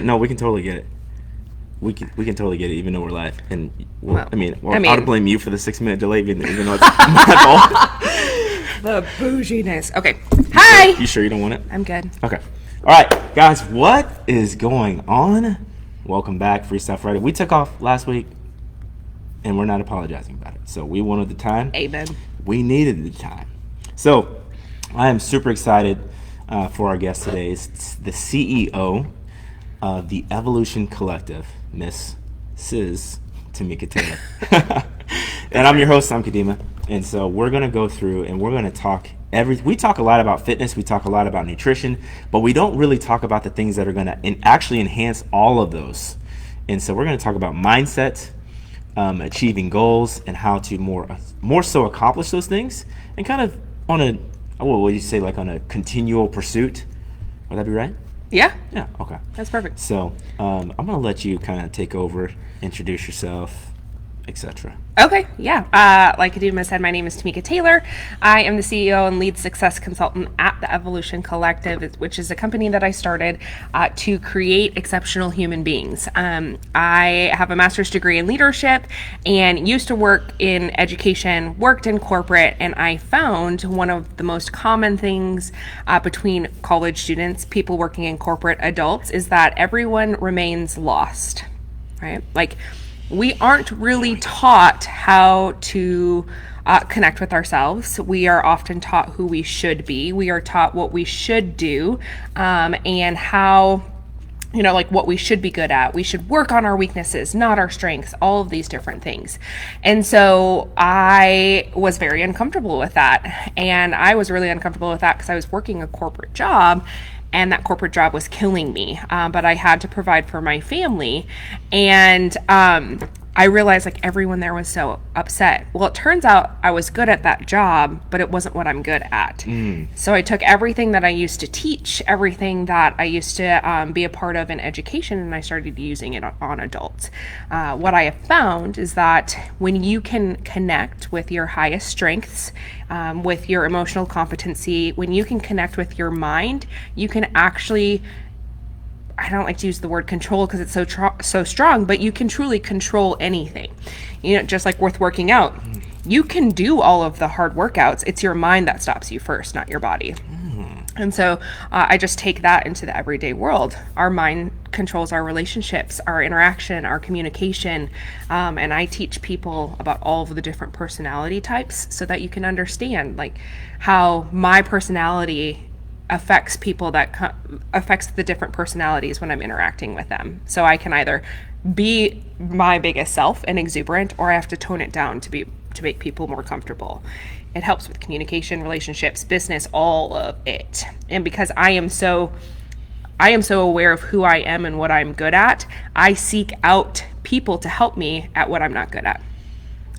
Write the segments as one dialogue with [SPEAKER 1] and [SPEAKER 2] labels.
[SPEAKER 1] No, we can totally get it. We can totally get it, even though we're live. And I mean, I'll blame you for the 6-minute delay, even though it's my fault.
[SPEAKER 2] The bouginess. Okay. Hi.
[SPEAKER 1] You sure you don't want it?
[SPEAKER 2] I'm good.
[SPEAKER 1] Okay. All right, guys. What is going on? Welcome back, Freestyle Friday. We took off last week, and we're not apologizing about it. So we wanted the time.
[SPEAKER 2] Amen.
[SPEAKER 1] We needed the time. So I am super excited for our guest today. It's the CEO of the Evolution Collective, Miss Tamika Taylor. And I'm your host, Sam Kadima. And so we're going to go through and we're going to talk we talk a lot about fitness, we talk a lot about nutrition, but we don't really talk about the things that are going to actually enhance all of those. And so we're going to talk about mindset, achieving goals, and how to more so accomplish those things, and kind of on a, what would you say, like on a continual pursuit. Would that be right?
[SPEAKER 2] Yeah.
[SPEAKER 1] Yeah, okay.
[SPEAKER 2] That's perfect.
[SPEAKER 1] So I'm going to let you kind of take over, introduce yourself, etc.
[SPEAKER 2] Okay, yeah. Like Kadima said, my name is Tamika Taylor. I am the CEO and lead success consultant at the Evolution Collective, which is a company that I started to create exceptional human beings. I have a master's degree in leadership and used to work in education, worked in corporate, and I found one of the most common things between college students, people working in corporate, adults, is that everyone remains lost, right? Like, we aren't really taught how to connect with ourselves. We are often taught who we should be. We are taught what we should do, and how, like what we should be good at. We should work on our weaknesses, not our strengths, all of these different things. And so I was very uncomfortable with that. And I was really uncomfortable with that because I was working a corporate job, and that corporate job was killing me. But I had to provide for my family. And I realized like everyone there was so upset. Well, it turns out I was good at that job, but it wasn't what I'm good at. So I took everything that I used to teach, everything that I used to be a part of in education, and I started using it on adults. What I have found is that when you can connect with your highest strengths, with your emotional competency, when you can connect with your mind, you can actually, I don't like to use the word control because it's so strong, but you can truly control anything. Just like with working out, you can do all of the hard workouts. It's your mind that stops you first, not your body. And so I just take that into the everyday world. Our mind controls our relationships, our interaction, our communication. And I teach people about all of the different personality types so that you can understand like how my personality affects people, that affects the different personalities when I'm interacting with them. So I can either be my biggest self and exuberant, or I have to tone it down to make people more comfortable. It helps with communication, relationships, business, all of it. And because I am so aware of who I am and what I'm good at, I seek out people to help me at what I'm not good at.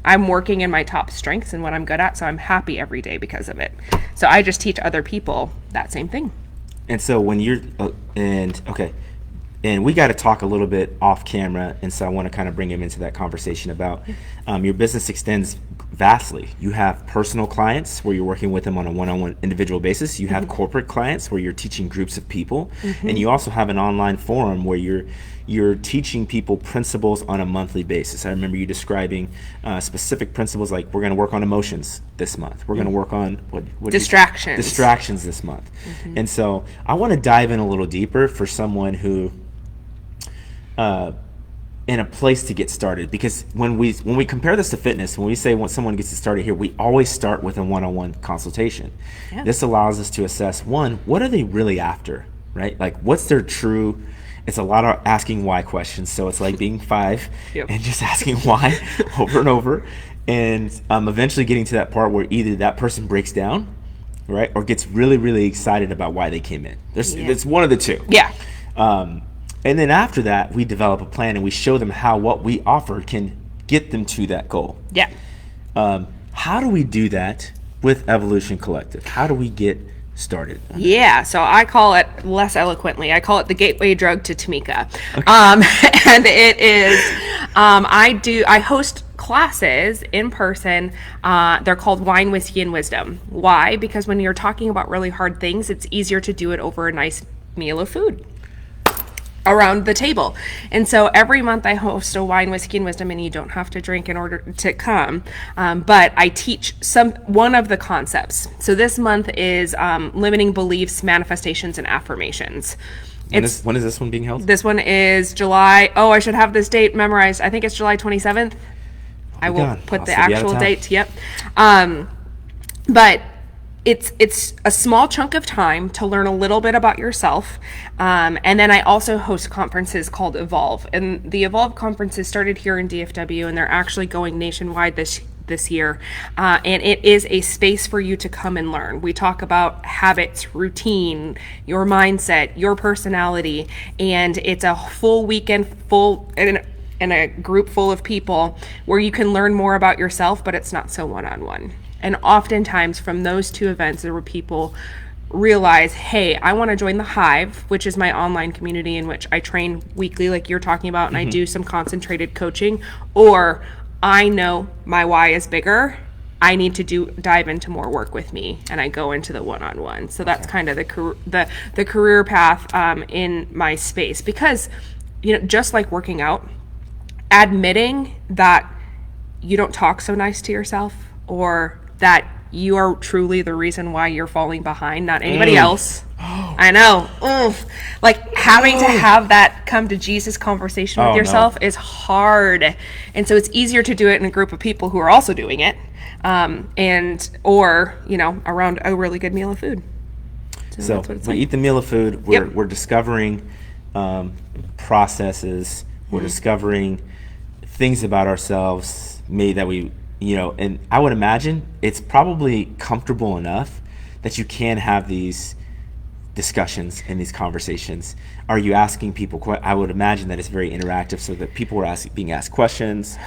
[SPEAKER 2] I'm working in my top strengths and what I'm good at, so I'm happy every day because of it. So I just teach other people that same thing.
[SPEAKER 1] And so when you're, and we got to talk a little bit off camera, and so I want to kind of bring him into that conversation about your business extends vastly. You have personal clients where you're working with them on a one-on-one individual basis. You have corporate clients where you're teaching groups of people, and you also have an online forum where you're teaching people principles on a monthly basis. I remember you describing specific principles, like we're going to work on emotions this month. We're going to work on distractions this month. And so I want to dive in a little deeper for someone who in a place to get started, because when we compare this to fitness, when we say when someone gets started here, we always start with a one-on-one consultation. This allows us to assess, one, what are they really after, right? Like what's their true. It's a lot of asking why questions. So it's like being 5 and just asking why over and over. And eventually getting to that part where either that person breaks down, right, or gets really, really excited about why they came in. It's one of the two.
[SPEAKER 2] Yeah.
[SPEAKER 1] And then after that, we develop a plan and we show them how what we offer can get them to that goal.
[SPEAKER 2] Yeah.
[SPEAKER 1] How do we do that with Evolution Collective? How do we get started?
[SPEAKER 2] Yeah, so I call it, less eloquently, I call it the gateway drug to Tamika. Okay. And it is, I host classes in person. They're called Wine, Whiskey, and Wisdom. Why? Because when you're talking about really hard things, it's easier to do it over a nice meal of food. around the table. And so every month I host a wine, whiskey, and wisdom, and you don't have to drink in order to come. But I teach one of the concepts. So this month is limiting beliefs, manifestations, and affirmations.
[SPEAKER 1] When is this one being held?
[SPEAKER 2] This one is July. Oh, I should have this date memorized. I think it's July 27th. I will put the actual date. Yep. But it's a small chunk of time to learn a little bit about yourself. And then I also host conferences called Evolve. And the Evolve conferences started here in DFW, and they're actually going nationwide this year. And it is a space for you to come and learn. We talk about habits, routine, your mindset, your personality, and it's a full weekend, in a group full of people where you can learn more about yourself, but it's not so one-on-one. And oftentimes from those two events, there were people realize, hey, I want to join the Hive, which is my online community in which I train weekly, like you're talking about, and I do some concentrated coaching, or I know my why is bigger. I need to dive into more work with me, and I go into the one-on-one. So that's kind of the career path in my space, because just like working out, admitting that you don't talk so nice to yourself, or that you are truly the reason why you're falling behind, not anybody else. I know. Like having to have that come to Jesus conversation with yourself is hard. And so it's easier to do it in a group of people who are also doing it. Or around a really good meal of food.
[SPEAKER 1] So we eat the meal of food. We're discovering processes. We're discovering things about ourselves, and I would imagine it's probably comfortable enough that you can have these discussions and these conversations. Are you asking people? I would imagine that it's very interactive, so that people are being asked questions.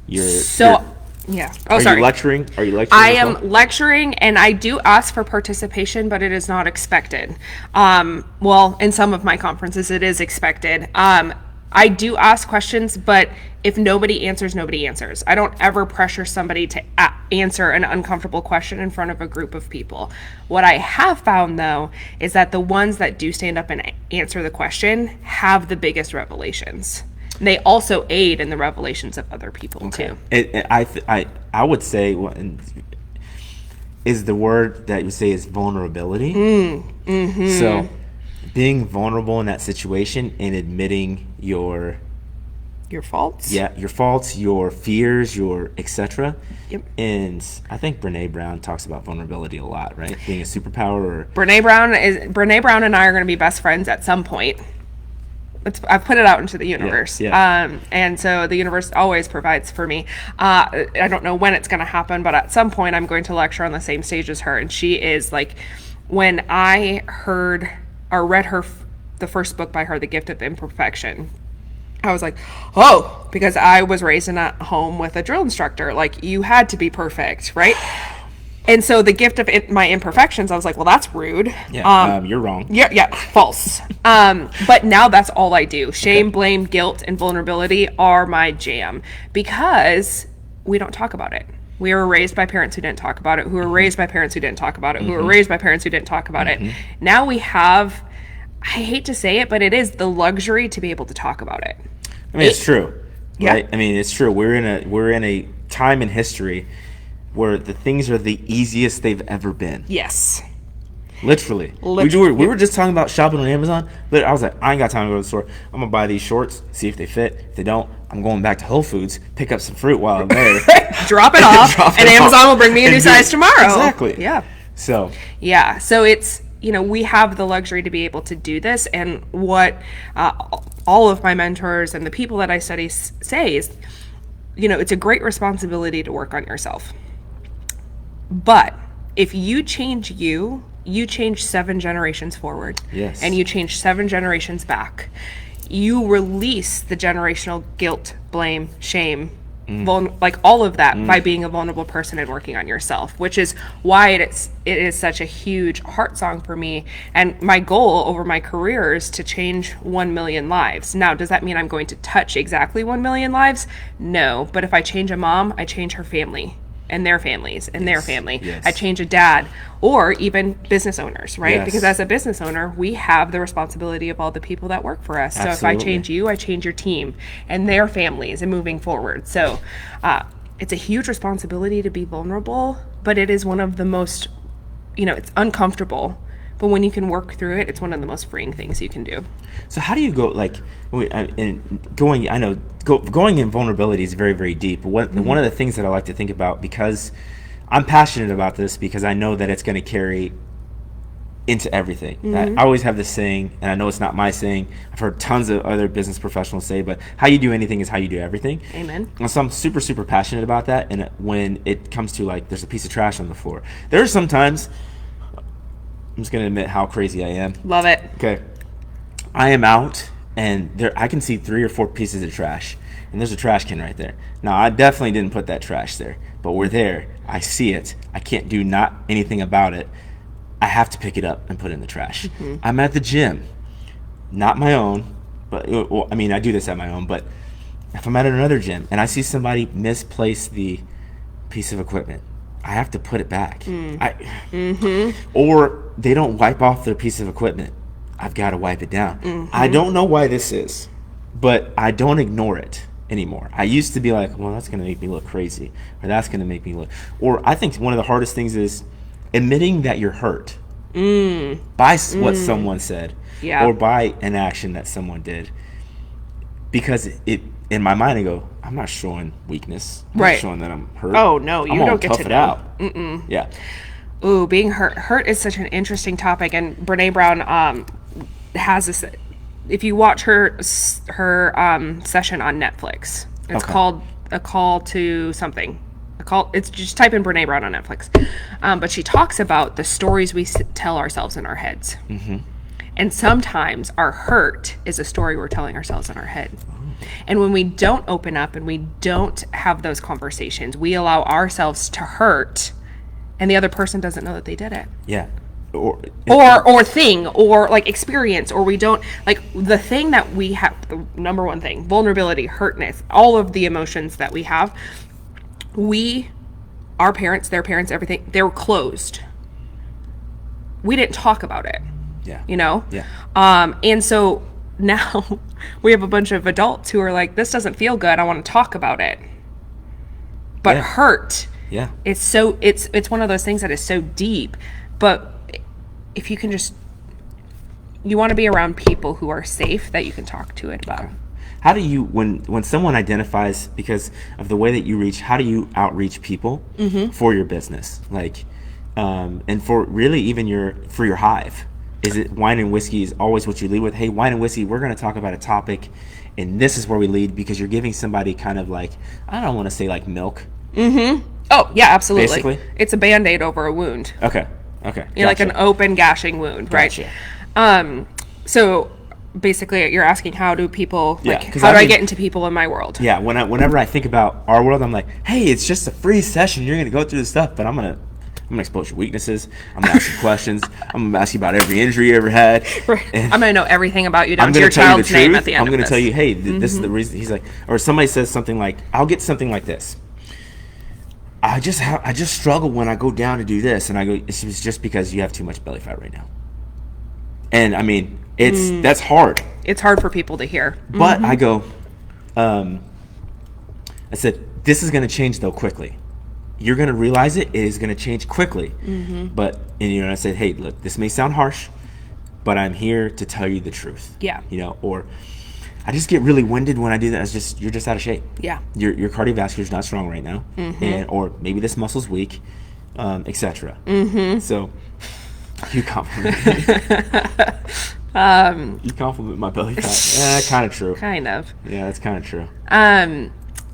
[SPEAKER 2] Yeah.
[SPEAKER 1] Are you lecturing? Are you lecturing?
[SPEAKER 2] I am lecturing, and I do ask for participation, but it is not expected. In some of my conferences, it is expected. I do ask questions, but if nobody answers, nobody answers. I don't ever pressure somebody to answer an uncomfortable question in front of a group of people. What I have found, though, is that the ones that do stand up and answer the question have the biggest revelations. They also aid in the revelations of other people, too.
[SPEAKER 1] I would say, is the word that you say is vulnerability. So being vulnerable in that situation and admitting your
[SPEAKER 2] faults.
[SPEAKER 1] Yeah, your faults, your fears, your etc.
[SPEAKER 2] Yep.
[SPEAKER 1] And I think Brene Brown talks about vulnerability a lot, right? Being a superpower.
[SPEAKER 2] Brene Brown and I are going to be best friends at some point. I've put it out into the universe. And so the universe always provides for me. I don't know when it's going to happen, but at some point I'm going to lecture on the same stage as her. And she is like, when I heard or read the first book by her, The Gift of Imperfection, I was like, oh, because I was raised in a home with a drill instructor. Like, you had to be perfect, right? And so the gift of my imperfections, I was like, well, that's rude.
[SPEAKER 1] You're wrong.
[SPEAKER 2] Yeah, false. But now that's all I do. Shame, blame, guilt, and vulnerability are my jam, because we don't talk about it. We were raised by parents who didn't talk about it, who were raised by parents who didn't talk about it, who were raised by parents who didn't talk about it. Now we have, I hate to say it, but it is the luxury to be able to talk about it.
[SPEAKER 1] I mean, it's true, right? I mean, it's true. We're in a time in history where the things are the easiest they've ever been.
[SPEAKER 2] Yes.
[SPEAKER 1] Literally. We were just talking about shopping on Amazon. But I was like, I ain't got time to go to the store. I'm going to buy these shorts, see if they fit. If they don't, I'm going back to Whole Foods, pick up some fruit while I'm there.
[SPEAKER 2] Drop it off, and Amazon will bring me a new size tomorrow.
[SPEAKER 1] Exactly.
[SPEAKER 2] Yeah.
[SPEAKER 1] So
[SPEAKER 2] it's, we have the luxury to be able to do this. And what all of my mentors and the people that I study say is, it's a great responsibility to work on yourself. But if you change you change 7 generations forward.
[SPEAKER 1] Yes.
[SPEAKER 2] And you change 7 generations back. You release the generational guilt, blame, shame, all of that by being a vulnerable person and working on yourself, which is why it is such a huge heart song for me. And my goal over my career is to change 1 million lives. Now, does that mean I'm going to touch exactly 1 million lives? No. But if I change a mom, I change her family. and their families and their family.
[SPEAKER 1] Yes.
[SPEAKER 2] I change a dad, or even business owners, right?
[SPEAKER 1] Yes.
[SPEAKER 2] Because as a business owner, we have the responsibility of all the people that work for us. So if I
[SPEAKER 1] Absolutely.
[SPEAKER 2] change you, I change your team and their families and moving forward. So it's a huge responsibility to be vulnerable, but it is one of the most, it's uncomfortable. But when you can work through it, it's one of the most freeing things you can do.
[SPEAKER 1] So how do you go, like, going in vulnerability is very, very deep. One of the things that I like to think about, because I'm passionate about this, because I know that it's going to carry into everything. I always have this saying, and I know it's not my saying, I've heard tons of other business professionals say, but how you do anything is how you do everything.
[SPEAKER 2] Amen.
[SPEAKER 1] And so I'm super, super passionate about that. And when it comes to, like, there's a piece of trash on the floor, there are sometimes, I'm just going to admit how crazy I am.
[SPEAKER 2] Love it.
[SPEAKER 1] Okay. I am out, and I can see 3 or 4 pieces of trash, and there's a trash can right there. Now, I definitely didn't put that trash there, but we're there. I see it. I can't do not anything about it. I have to pick it up and put it in the trash. I'm at the gym, not my own, but I do this at my own, but if I'm at another gym and I see somebody misplace the piece of equipment, I have to put it back. Or they don't wipe off their piece of equipment. I've got to wipe it down. I don't know why this is, but I don't ignore it anymore. I used to be like, well, that's going to make me look crazy, or that's going to make me look. Or I think one of the hardest things is admitting that you're hurt by what someone said, or by an action that someone did. Because in my mind, I go, I'm not showing weakness. I'm not showing that I'm hurt.
[SPEAKER 2] Oh, no, you don't get to know.
[SPEAKER 1] Out. Yeah.
[SPEAKER 2] Ooh, being hurt. Hurt is such an interesting topic, and Brene Brown has this. If you watch her session on Netflix, it's called A Call to Something. It's just type in Brene Brown on Netflix. But she talks about the stories we tell ourselves in our heads. And sometimes our hurt is a story we're telling ourselves in our head. And when we don't open up and we don't have those conversations, we allow ourselves to hurt, and the other person doesn't know that they did it.
[SPEAKER 1] Yeah.
[SPEAKER 2] Or thing, or like experience, or we don't, like, the thing that we have, the number one thing, vulnerability, hurtness, all of the emotions that we have, our parents, their parents, everything, they were closed. We didn't talk about it.
[SPEAKER 1] Yeah.
[SPEAKER 2] Yeah. And so now we have a bunch of adults who are like, this doesn't feel good, I want to talk about it. But hurt, it's one of those things that is so deep. But if you can you want to be around people who are safe, that you can talk to it about.
[SPEAKER 1] How do you, when someone identifies, because of the way that you reach, how do you outreach people for your business? Like, and for really even for your hive? Is it wine and whiskey is always what you lead with? Hey, wine and whiskey, we're going to talk about a topic, and this is where we lead, because you're giving somebody kind of like, I don't want to say like milk.
[SPEAKER 2] Oh, yeah, absolutely.
[SPEAKER 1] Basically?
[SPEAKER 2] It's a Band-Aid over a wound.
[SPEAKER 1] Okay.
[SPEAKER 2] You're like an open gashing wound, right? So basically you're asking, how do people, how do I get into people in my world?
[SPEAKER 1] Yeah, whenever I think about our world, I'm like, hey, it's just a free session. You're going to go through this stuff, but I'm going to expose your weaknesses. I'm going to ask you questions. I'm going to ask you about every injury you ever had.
[SPEAKER 2] I'm going to know everything about you down to your child's name at the end
[SPEAKER 1] I'm going
[SPEAKER 2] of
[SPEAKER 1] to tell you, hey, this is the reason. He's like, or somebody says something like, I'll get something like this. I just struggle when I go down to do this, and I go, it's just because you have too much belly fat right now. And I mean, that's hard.
[SPEAKER 2] It's hard for people to hear.
[SPEAKER 1] But I go, I said, this is going to change though quickly. You're going to realize it is going to change quickly. But, and I said, hey, look, this may sound harsh, but I'm here to tell you the truth.
[SPEAKER 2] Yeah.
[SPEAKER 1] Or I just get really winded when I do that. You're just out of shape.
[SPEAKER 2] Yeah.
[SPEAKER 1] Your cardiovascular is not strong right now, or maybe this muscle's weak, etc. So you compliment me. You compliment my belly fat. Kind of true.
[SPEAKER 2] Kind of.
[SPEAKER 1] Yeah, that's kind of true.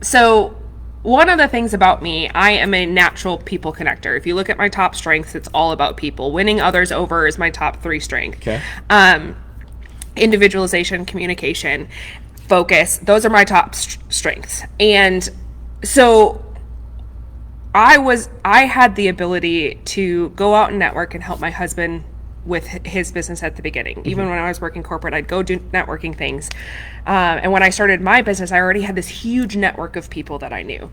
[SPEAKER 2] So one of the things about me, I am a natural people connector. If you look at my top strengths, it's all about people. Winning others over is my top 3 strength.
[SPEAKER 1] Okay.
[SPEAKER 2] Individualization, communication, focus, those are my top strengths. And so I had the ability to go out and network and help my husband with his business at the beginning. Even when I was working corporate, I'd go do networking things. And when I started my business, I already had this huge network of people that I knew.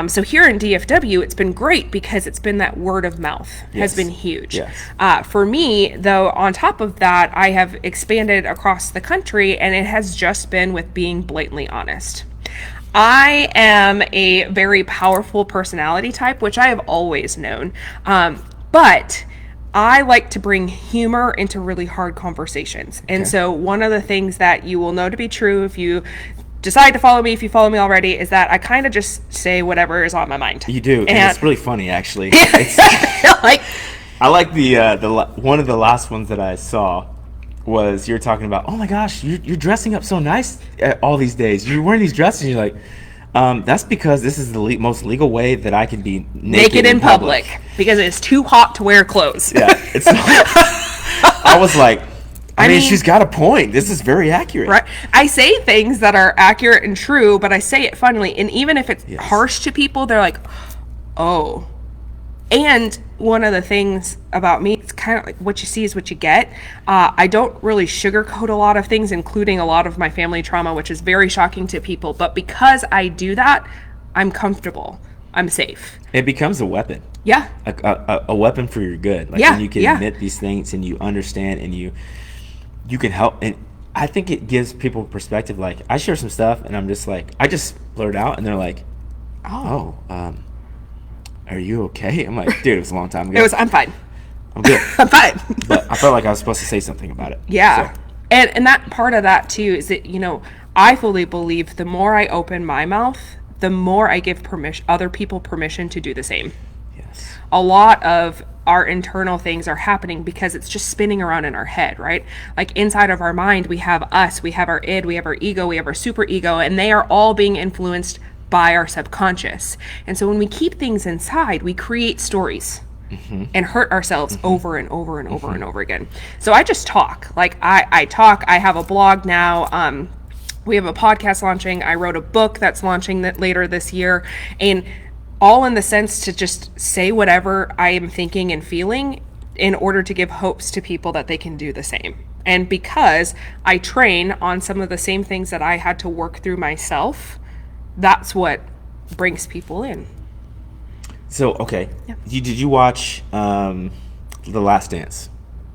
[SPEAKER 2] So here in DFW, it's been great because it's been that word of mouth has been huge.
[SPEAKER 1] Yes.
[SPEAKER 2] For me, though, on top of that, I have expanded across the country, and it has just been with being blatantly honest. I am a very powerful personality type, which I have always known. But I like to bring humor into really hard conversations. And so one of the things that you will know to be true if you decide to follow me, if you follow me already, is that I kind of just say whatever is on my mind.
[SPEAKER 1] You do. And it's really funny, actually.
[SPEAKER 2] Like,
[SPEAKER 1] I like the one of the last ones that I saw was you're talking about, oh my gosh, you're dressing up so nice all these days. You're wearing these dresses. And you're like, that's because this is the most legal way that I can be naked in public.
[SPEAKER 2] Because it's too hot to wear clothes.
[SPEAKER 1] Yeah. I was like, I mean, she's got a point. This is very accurate.
[SPEAKER 2] Right. I say things that are accurate and true, but I say it funnily. And even if it's harsh to people, they're like, oh. And one of the things about me, it's kind of like what you see is what you get. I don't really sugarcoat a lot of things, including a lot of my family trauma, which is very shocking to people. But because I do that, I'm comfortable. I'm safe.
[SPEAKER 1] It becomes a weapon.
[SPEAKER 2] Yeah.
[SPEAKER 1] A weapon for your good. Like when you can admit these things and you understand and you can help. And I think it gives people perspective. Like I share some stuff and I'm just like, I just blurt out and they're like, oh, are you okay? I'm like, dude, it was a long time ago.
[SPEAKER 2] I'm fine.
[SPEAKER 1] I'm good.
[SPEAKER 2] I'm fine.
[SPEAKER 1] But I felt like I was supposed to say something about it.
[SPEAKER 2] Yeah.
[SPEAKER 1] So.
[SPEAKER 2] And that part of that too is that, I fully believe the more I open my mouth, the more I give other people permission to do the same.
[SPEAKER 1] Yes.
[SPEAKER 2] A lot of our internal things are happening because it's just spinning around in our head, right? Like inside of our mind, we have us, we have our id, we have our ego, we have our super ego, and they are all being influenced by our subconscious. And so when we keep things inside, we create stories and hurt ourselves over and over and over and over again. So I just talk. Like I talk. I have a blog now. We have a podcast launching. I wrote a book that's launching later this year. And all in the sense to just say whatever I am thinking and feeling in order to give hopes to people that they can do the same. And because I train on some of the same things that I had to work through myself, that's what brings people in.
[SPEAKER 1] So, okay. Yeah. Did you watch The Last Dance?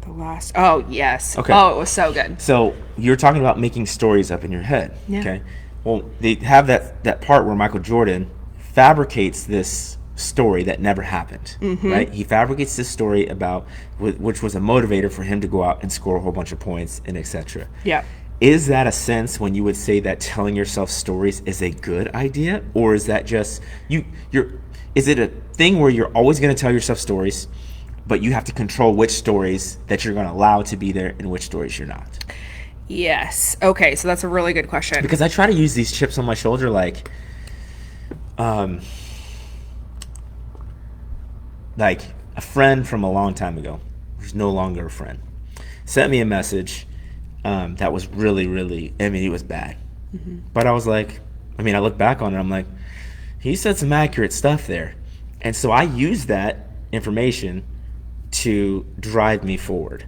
[SPEAKER 2] Oh, yes.
[SPEAKER 1] Okay.
[SPEAKER 2] Oh, it was so good.
[SPEAKER 1] So, you're talking about making stories up in your head.
[SPEAKER 2] Yeah.
[SPEAKER 1] Okay. Well, they have that part where Michael Jordan fabricates this story that never happened, right? He fabricates this story about, which was a motivator for him to go out and score a whole bunch of points and etc.
[SPEAKER 2] Yeah.
[SPEAKER 1] Is that a sense when you would say that telling yourself stories is a good idea, or is that just is it a thing where you're always going to tell yourself stories, but you have to control which stories that you're going to allow to be there and which stories you're not?
[SPEAKER 2] Yes. Okay, so that's a really good question.
[SPEAKER 1] Because I try to use these chips on my shoulder like a friend from a long time ago, who's no longer a friend, sent me a message that was really, really, it was bad. But I was like, I look back on it, I'm like, he said some accurate stuff there. And so I used that information to drive me forward.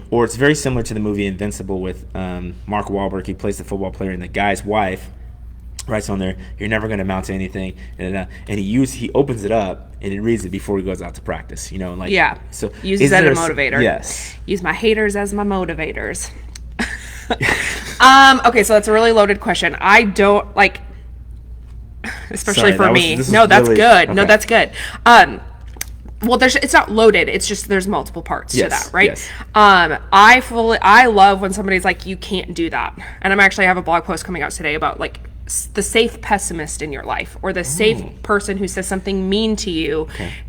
[SPEAKER 1] Or it's very similar to the movie Invincible with Mark Wahlberg. He plays the football player, and the guy's wife writes on there, "You're never going to amount to anything." And he opens it up and he reads it before he goes out to practice. So
[SPEAKER 2] uses that as a motivator.
[SPEAKER 1] Yes.
[SPEAKER 2] Use my haters as my motivators. Okay, so that's a really loaded question. I don't like, especially for me. No, that's good. Okay. No, that's good. Well, it's not loaded. It's just there's multiple parts to that, right?
[SPEAKER 1] Yes.
[SPEAKER 2] I love when somebody's like, you can't do that. And I have a blog post coming out today about like the safe pessimist in your life, or the safe person who says something mean to you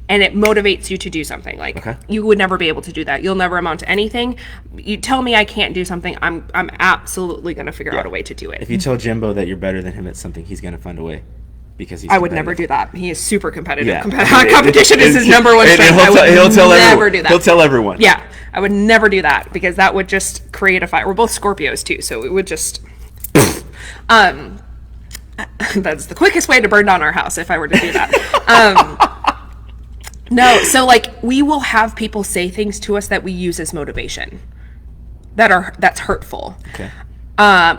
[SPEAKER 2] and it motivates you to do something. Like you would never be able to do that. You'll never amount to anything. You tell me I can't do something, I'm absolutely going to figure out a way to do it.
[SPEAKER 1] If you tell Jimbo that you're better than him at something, he's going to find a way. Because
[SPEAKER 2] I would never do that. He is super competitive. Yeah. Competition is his number one strength.
[SPEAKER 1] He'll tell
[SPEAKER 2] never do that.
[SPEAKER 1] He'll tell everyone.
[SPEAKER 2] Yeah, I would never do that because that would just create a fight. We're both Scorpios too, so it would just. That's the quickest way to burn down our house if I were to do that. No, so like we will have people say things to us that we use as motivation that's hurtful.
[SPEAKER 1] Okay.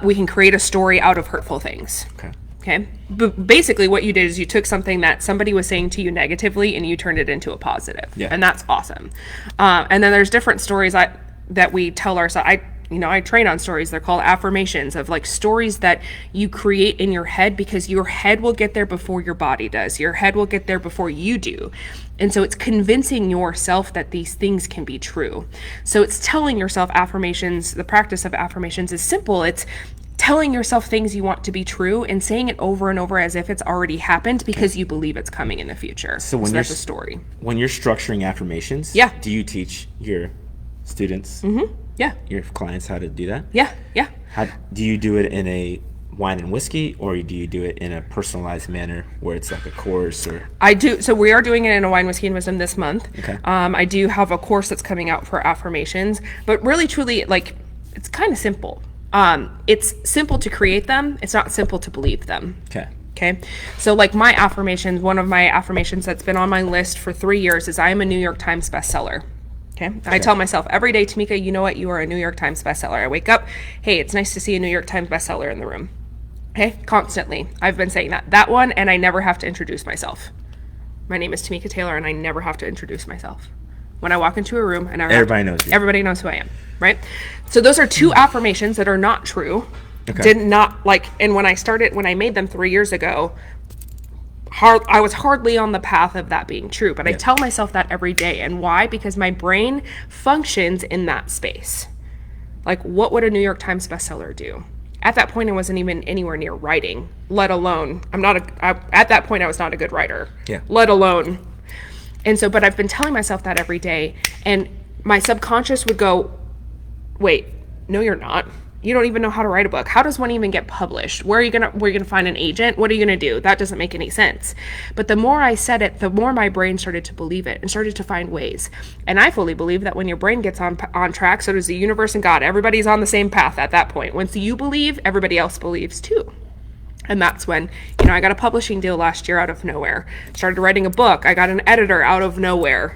[SPEAKER 2] We can create a story out of hurtful things.
[SPEAKER 1] Okay.
[SPEAKER 2] Okay. But basically what you did is you took something that somebody was saying to you negatively and you turned it into a positive.
[SPEAKER 1] Yeah.
[SPEAKER 2] And that's awesome. And then there's different stories that we tell ourselves. I train on stories. They're called affirmations, of like stories that you create in your head, because your head will get there before your body does. Your head will get there before you do. And so it's convincing yourself that these things can be true. So it's telling yourself affirmations. The practice of affirmations is simple. It's telling yourself things you want to be true and saying it over and over as if it's already happened, because you believe it's coming in the future.
[SPEAKER 1] So
[SPEAKER 2] that's a story.
[SPEAKER 1] When you're structuring affirmations,
[SPEAKER 2] Yeah.
[SPEAKER 1] do you teach your students,
[SPEAKER 2] Yeah.
[SPEAKER 1] your clients, how to do that?
[SPEAKER 2] Yeah. Yeah.
[SPEAKER 1] How do you do it in a wine and whiskey, or do you do it in a personalized manner where it's like a course? Or
[SPEAKER 2] I do. So we are doing it in a wine, whiskey, and wisdom this month.
[SPEAKER 1] Okay.
[SPEAKER 2] I do have a course that's coming out for affirmations, but really, truly, like, it's kind of simple. It's simple to create them. It's not simple to believe them.
[SPEAKER 1] Okay.
[SPEAKER 2] Okay. So like my affirmations, one of my affirmations that's been on my list for 3 years is I am a New York Times bestseller. Okay. I tell myself every day, Tamika, you know what? You are a New York Times bestseller. I wake up, hey, it's nice to see a New York Times bestseller in the room. Okay. Constantly. I've been saying that one, and I never have to introduce myself. My name is Tamika Taylor, and I never have to introduce myself. When I walk into a room, and
[SPEAKER 1] Everybody knows you.
[SPEAKER 2] Everybody knows who I am, right? So those are two affirmations that are not true.
[SPEAKER 1] Okay.
[SPEAKER 2] Did not like, and when I made them 3 years ago, I was hardly on the path of that being true, but I tell myself that every day. And why? Because my brain functions in that space. Like, what would a New York Times bestseller do? At that point, I wasn't even anywhere near writing, let alone, at that point, I was not a good writer, let alone. And so, but I've been telling myself that every day, and my subconscious would go, wait, no, you're not. You don't even know how to write a book. How does one even get published? Where are you gonna find an agent? What are you gonna do? That doesn't make any sense. But the more I said it, the more my brain started to believe it and started to find ways. And I fully believe that when your brain gets on track, so does the universe and God. Everybody's on the same path at that point. Once you believe, everybody else believes too. And that's when, I got a publishing deal last year out of nowhere. Started writing a book. I got an editor out of nowhere.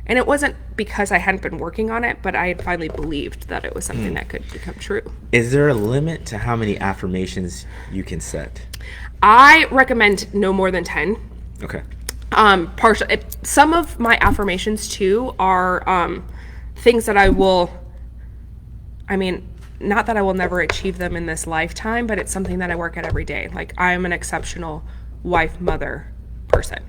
[SPEAKER 2] And it wasn't because I hadn't been working on it, but I had finally believed that it was something that could become true.
[SPEAKER 1] Is there a limit to how many affirmations you can set?
[SPEAKER 2] I recommend no more than 10.
[SPEAKER 1] Okay.
[SPEAKER 2] Some of my affirmations too are things that not that I will never achieve them in this lifetime, but it's something that I work at every day. Like, I am an exceptional wife, mother, person,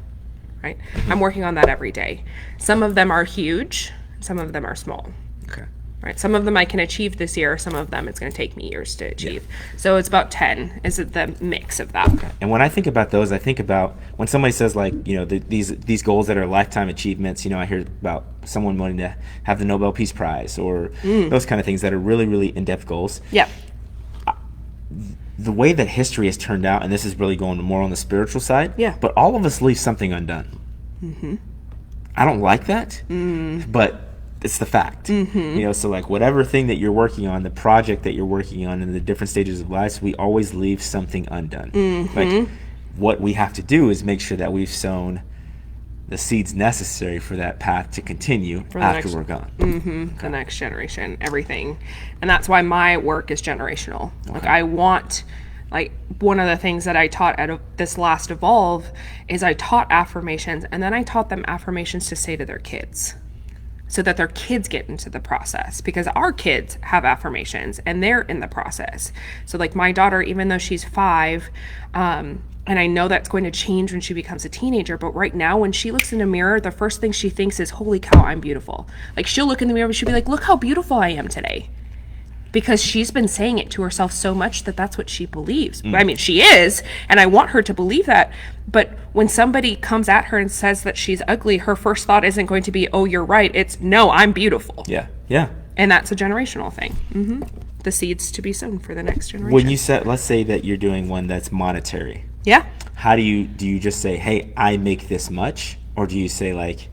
[SPEAKER 2] right? I'm working on that every day. Some of them are huge, some of them are small.
[SPEAKER 1] Okay.
[SPEAKER 2] Right. Some of them I can achieve this year. Some of them it's going to take me years to achieve. Yeah. So it's about 10 is the mix of that.
[SPEAKER 1] Okay. And when I think about those, I think about when somebody says these goals that are lifetime achievements. I hear about someone wanting to have the Nobel Peace Prize or those kind of things that are really, really in-depth goals.
[SPEAKER 2] Yeah.
[SPEAKER 1] The way that history has turned out, and this is really going more on the spiritual side.
[SPEAKER 2] Yeah.
[SPEAKER 1] But all of us leave something undone. Mm-hmm. I don't like that, but it's the fact. So like whatever thing that you're working on, the project that you're working on in the different stages of life, we always leave something undone. Like what we have to do is make sure that we've sown the seeds necessary for that path to continue after we're gone.
[SPEAKER 2] Okay. The next generation, everything. And that's why my work is generational. Okay. Like I want, one of the things that I taught at this last Evolve is I taught affirmations, and then I taught them affirmations to say to their kids, so that their kids get into the process, because our kids have affirmations and they're in the process. So like my daughter, even though she's 5, and I know that's going to change when she becomes a teenager, but right now when she looks in a mirror, the first thing she thinks is, holy cow, I'm beautiful. Like she'll look in the mirror and she'll be like, look how beautiful I am today. Because she's been saying it to herself so much that that's what she believes. I mean, she is, and I want her to believe that. But when somebody comes at her and says that she's ugly, her first thought isn't going to be, oh, you're right. It's, no, I'm beautiful.
[SPEAKER 1] Yeah, yeah.
[SPEAKER 2] And that's a generational thing. The seeds to be sown for the next generation.
[SPEAKER 1] When you said, let's say that you're doing one that's monetary.
[SPEAKER 2] Yeah.
[SPEAKER 1] How do you just say, hey, I make this much? Or do you say, like,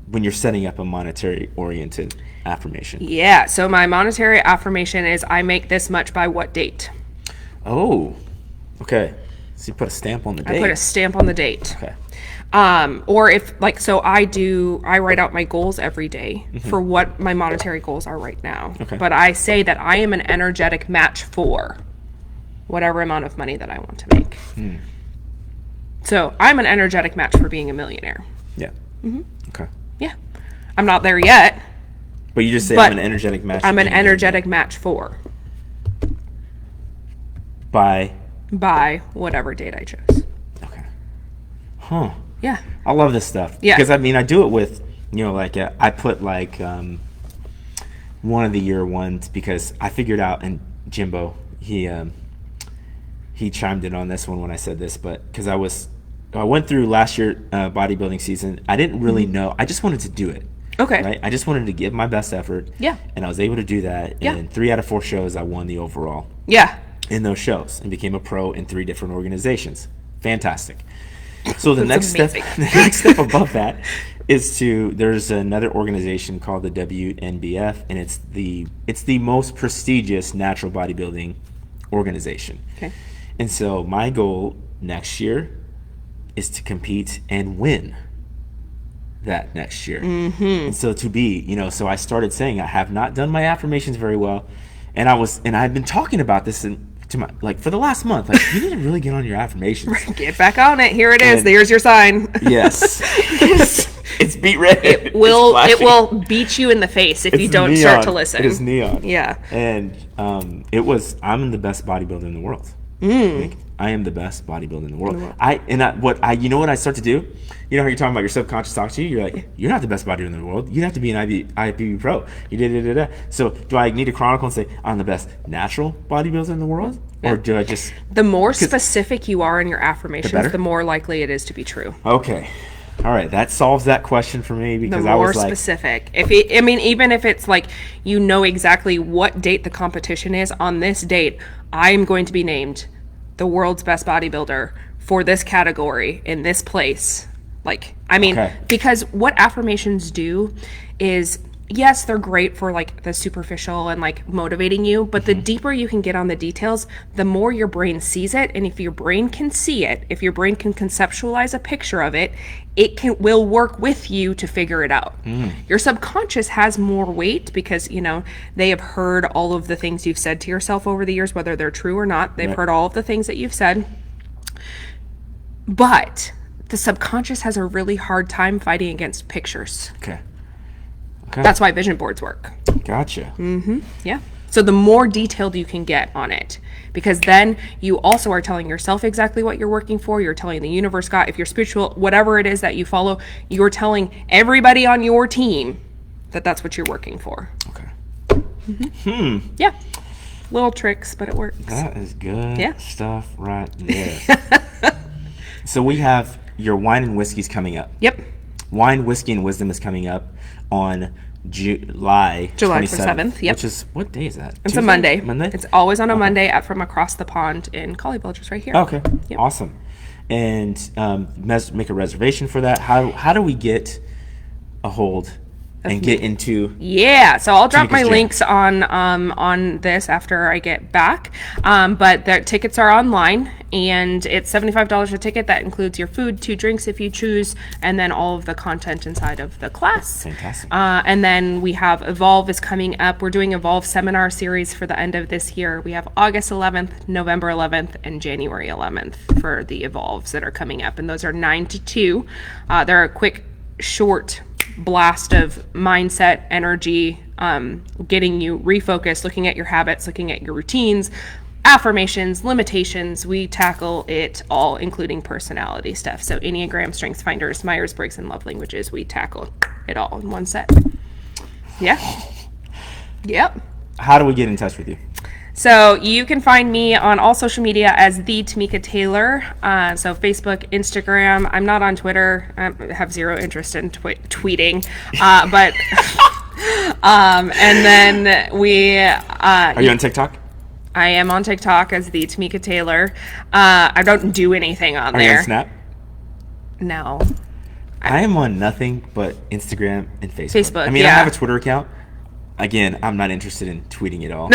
[SPEAKER 1] when you're setting up a monetary oriented affirmation?
[SPEAKER 2] Yeah. So my monetary affirmation is I make this much by what date?
[SPEAKER 1] Oh, okay. So you put a stamp on the
[SPEAKER 2] I
[SPEAKER 1] date.
[SPEAKER 2] put a stamp on the date.
[SPEAKER 1] Okay.
[SPEAKER 2] Or if like, so I write out my goals every day for what my monetary goals are right now.
[SPEAKER 1] Okay.
[SPEAKER 2] But I say that I am an energetic match for whatever amount of money that I want to make. So I'm an energetic match for being a millionaire.
[SPEAKER 1] Yeah. Okay.
[SPEAKER 2] Yeah. I'm not there yet.
[SPEAKER 1] But you just say
[SPEAKER 2] But
[SPEAKER 1] I'm an energetic match.
[SPEAKER 2] I'm an
[SPEAKER 1] for being a
[SPEAKER 2] energetic match for
[SPEAKER 1] by.
[SPEAKER 2] whatever date I chose.
[SPEAKER 1] Okay. Huh.
[SPEAKER 2] Yeah.
[SPEAKER 1] I love this stuff.
[SPEAKER 2] Yeah.
[SPEAKER 1] Because I mean, I do it with, like I put like one of the year ones because I figured out, and Jimbo, he chimed in on this one when I said this, but because I went through last year bodybuilding season, I didn't really know. I just wanted to do it.
[SPEAKER 2] Okay.
[SPEAKER 1] Right. I just wanted to give my best effort.
[SPEAKER 2] Yeah.
[SPEAKER 1] And I was able to do that.
[SPEAKER 2] Yeah.
[SPEAKER 1] And 3 out of 4 shows, I won the overall.
[SPEAKER 2] Yeah.
[SPEAKER 1] In those shows and became a pro in 3 different organizations. Fantastic. So the next
[SPEAKER 2] amazing.
[SPEAKER 1] step, the next step above that is there's another organization called the WNBF, and it's the most prestigious natural bodybuilding organization.
[SPEAKER 2] Okay.
[SPEAKER 1] And so my goal next year is to compete and win that next year. And so to be, so I started saying I have not done my affirmations very well, and I've been talking about this for the last month. Like, you need to really get on your affirmations.
[SPEAKER 2] Get back on it. Here it is.
[SPEAKER 1] And-
[SPEAKER 2] There's your sign.
[SPEAKER 1] Yes. It's beat red.
[SPEAKER 2] It will beat you in the face if you don't start to listen.
[SPEAKER 1] It is neon.
[SPEAKER 2] Yeah.
[SPEAKER 1] And I'm the best bodybuilder in the world. Like, I am the best bodybuilder in the world. You know what I start to do? You know how you're talking about your subconscious talks to you? You're like, you're not the best bodybuilder in the world. You have to be an IFBB pro. You did. So do I need to chronicle and say I'm the best natural bodybuilder in the world? Or do I just...
[SPEAKER 2] The more specific you are in your affirmations,
[SPEAKER 1] better?
[SPEAKER 2] the more likely it is to be true.
[SPEAKER 1] Okay. All right. That solves that question for me because
[SPEAKER 2] The
[SPEAKER 1] I
[SPEAKER 2] more
[SPEAKER 1] was like...
[SPEAKER 2] specific. Even if it's like, exactly what date the competition is, on this date, I'm going to be named the world's best bodybuilder for this category in this place.
[SPEAKER 1] Okay.
[SPEAKER 2] Because what affirmations do is, yes, they're great for like the superficial and like motivating you, but the deeper you can get on the details, the more your brain sees it. And if your brain can see it, if your brain can conceptualize a picture of it, will work with you to figure it out. Your subconscious has more weight because, they have heard all of the things you've said to yourself over the years, whether they're true or not. They've heard all of the things that you've said. But the subconscious has a really hard time fighting against pictures.
[SPEAKER 1] Okay.
[SPEAKER 2] That's why vision boards work.
[SPEAKER 1] Gotcha.
[SPEAKER 2] Yeah. So the more detailed you can get on it, because then you also are telling yourself exactly what you're working for. You're telling the universe, God, if you're spiritual, whatever it is that you follow, you're telling everybody on your team that that's what you're working for.
[SPEAKER 1] Okay.
[SPEAKER 2] Yeah. Little tricks, but it works.
[SPEAKER 1] That is good
[SPEAKER 2] Yeah.
[SPEAKER 1] stuff right there. So we have your wine and whiskey's coming up.
[SPEAKER 2] Yep.
[SPEAKER 1] Wine, Whiskey, and Wisdom is coming up on July
[SPEAKER 2] 27th, yep.
[SPEAKER 1] Which is, what day is that?
[SPEAKER 2] It's
[SPEAKER 1] Tuesday?
[SPEAKER 2] a Monday.
[SPEAKER 1] Monday?
[SPEAKER 2] It's always on a Monday from across the pond in Colleyville, just right here.
[SPEAKER 1] Okay.
[SPEAKER 2] Yep.
[SPEAKER 1] Awesome. And make a reservation for that. How do we get a hold and get into...
[SPEAKER 2] Yeah, so I'll drop
[SPEAKER 1] Tamika's
[SPEAKER 2] my
[SPEAKER 1] Jam?
[SPEAKER 2] links on this after I get back. But the tickets are online, and it's $75 a ticket. That includes your food, 2 drinks if you choose, and then all of the content inside of the class.
[SPEAKER 1] Fantastic.
[SPEAKER 2] And then we have Evolve is coming up. We're doing Evolve seminar series for the end of this year. We have August 11th, November 11th, and January 11th for the Evolves that are coming up, and those are 9 to 2. They're a quick, short blast of mindset, energy, getting you refocused, looking at your habits, looking at your routines, affirmations, limitations. We tackle it all, including personality stuff. So Enneagram, Strengths Finders, Myers-Briggs, and Love Languages, we tackle it all in one set. Yeah. Yep.
[SPEAKER 1] How do we get in touch with you?
[SPEAKER 2] So you can find me on all social media as the Tamika Taylor. So Facebook, Instagram. I'm not on Twitter. I have zero interest in tweeting. But and then
[SPEAKER 1] Are you on TikTok?
[SPEAKER 2] I am on TikTok as the Tamika Taylor. I don't do anything on
[SPEAKER 1] Are you
[SPEAKER 2] there.
[SPEAKER 1] on Snap?
[SPEAKER 2] No.
[SPEAKER 1] I am on nothing but Instagram and Facebook.
[SPEAKER 2] Facebook,
[SPEAKER 1] I mean, I
[SPEAKER 2] yeah.
[SPEAKER 1] have a Twitter account. Again, I'm not interested in tweeting at all.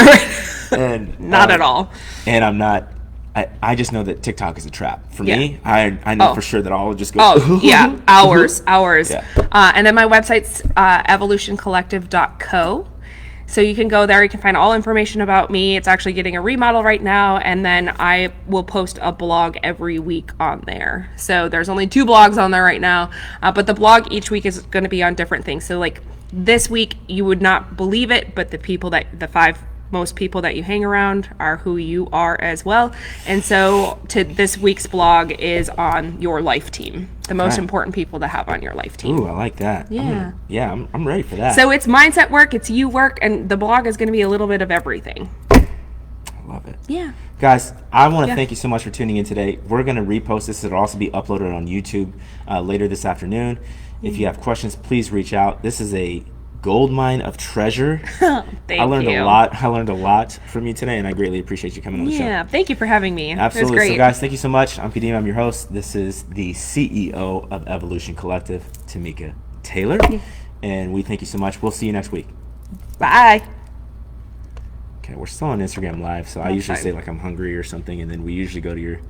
[SPEAKER 1] And
[SPEAKER 2] Not at all.
[SPEAKER 1] And I'm not I just know that TikTok is a trap for
[SPEAKER 2] Yeah.
[SPEAKER 1] me. I know for sure that I'll just go.
[SPEAKER 2] Oh, yeah, hours.
[SPEAKER 1] Yeah.
[SPEAKER 2] And then my website's evolutioncollective.co. So you can go there. You can find all information about me. It's actually getting a remodel right now. And then I will post a blog every week on there. So there's only 2 blogs on there right now. But the blog each week is going to be on different things. So like this week, you would not believe it, but the 5 most people that you hang around are who you are as well. And so this week's blog is on your life team, the most important people to have on your life team.
[SPEAKER 1] Ooh, I like that.
[SPEAKER 2] Yeah.
[SPEAKER 1] I'm ready for that.
[SPEAKER 2] So it's mindset work, it's you work, and the blog is going to be a little bit of everything.
[SPEAKER 1] I love it.
[SPEAKER 2] Yeah.
[SPEAKER 1] Guys, I want to thank you so much for tuning in today. We're going to repost this. It'll also be uploaded on YouTube later this afternoon. If you have questions, please reach out. This is a gold mine of treasure. I learned a lot. I learned a lot from you today, and I greatly appreciate you coming on the show.
[SPEAKER 2] Yeah, thank you for having me.
[SPEAKER 1] Absolutely.
[SPEAKER 2] It was great.
[SPEAKER 1] So, guys, thank you so much. I'm Kadeem. I'm your host. This is the CEO of Evolution Collective, Tamika Taylor. And we thank you so much. We'll see you next week.
[SPEAKER 2] Bye.
[SPEAKER 1] Okay, we're still on Instagram Live, so I usually say like I'm hungry or something, and then we usually go to your